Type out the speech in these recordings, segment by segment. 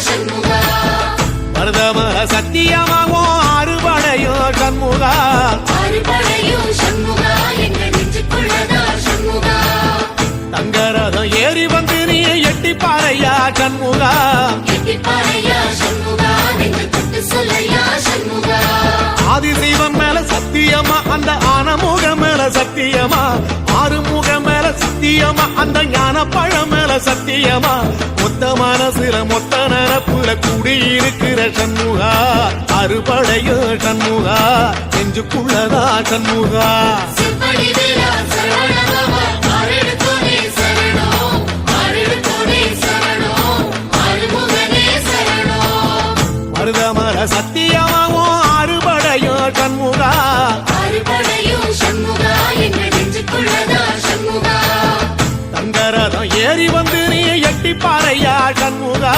சண்முகா மருதமர சத்தியமாவோ அறுபடையோ சண்முகா தங்கரதம் ஏறி வந்து நீ எட்டி பாறையா சண்முகா ஆதிசைவம் மேல சத்தியமா அந்த ஆனமுக மேல சத்தியமா ஆறுமுக மேல சத்தியமா அந்த ஞான பழம் மேல சத்தியமா மொத்த மனசுல மொத்த நரப்புல கூடியிருக்கிற சண்முகா அறுபடையோ சண்முகா நெஞ்சுக்குள்ளதா சண்முகா மருதமர சத்தியமாவோ அறுபடையோ சண்முகா தங்கரதம் ஏறி வந்து நீ எட்டி பாறையா சண்முகா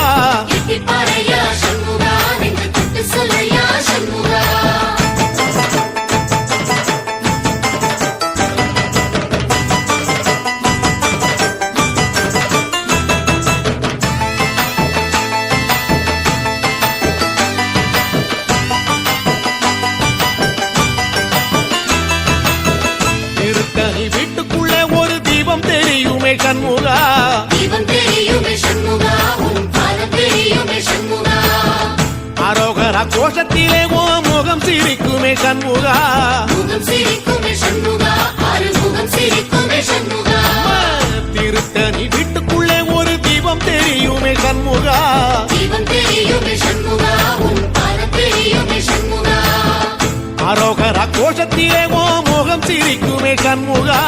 வீட்டுக்குள்ளே ஒரு தீபம் தெரியுமே சண்முகா அரோகரா கோஷத்திலே ஓ முகம் சிரிக்குமே சண்முகா திருத்தணி வீட்டுக்குள்ளே ஒரு தீபம் தெரியுமே சண்முகா அரோகரா கோஷத்திலே ஓ முகம் சிரிக்குமே சண்முகா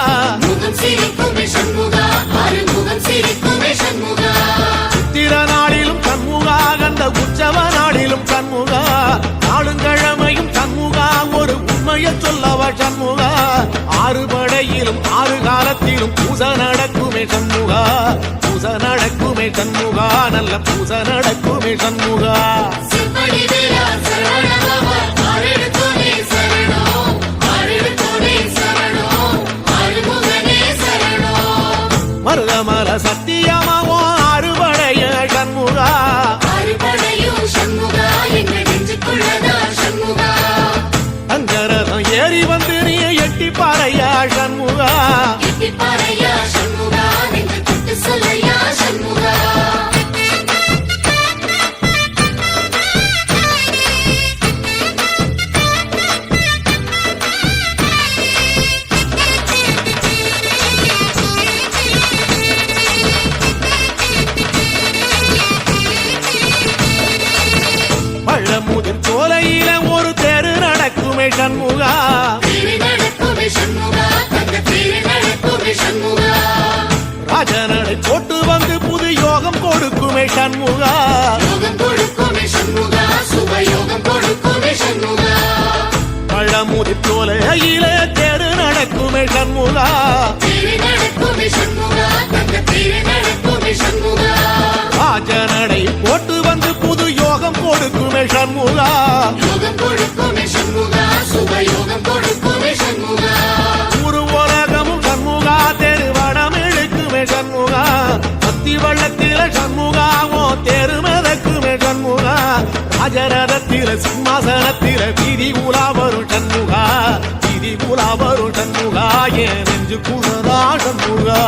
சித்திர நாளிலும் சண்முகா கந்த உற்சவ நாளிலும் சண்முகா நாளுங்கிழமையும் சண்முகா ஒரு உண்மையை சொல்லவா சண்முகா ஆறுபடையிலும் ஆறு காலத்திலும் பூசை நடக்குமே சண்முகா பூசை நடக்குமே சண்முகா நல்ல பூசை நடக்குமே சண்முகா மருதமர சத்தியமாவோ அறுபடைய சண்முகா தங்கரதம் ஏறி வந்து நீ எட்டி பாறையா சண்முகா பழமுதிர் சோலையில ஒரு தெரு நடக்குமே சண்முகா ராஜனடை போட்டு வந்து புது யோகம் கொடுக்குமே சண்முகா பழமுதிர் சோலையில தெரு நடக்குமே சண்முகா ராஜனடை போட்டு வந்து புது யோகம் கொடுக்குமே சண்முகா ஒரு உலகமும் சண்முகா தெருவடம் இழுக்குமே சண்முகா அத்தி வள்ளத்தில சண்முகாவோ தெரு மிதக்குமே சண்முகா ராஜரதத்தில சிம்மாசனத்தில வீதி உலா வரும் சண்முகா வீதி உலா வரும் சண்முகா ஏன் நெஞ்சு குளதா சண்முகா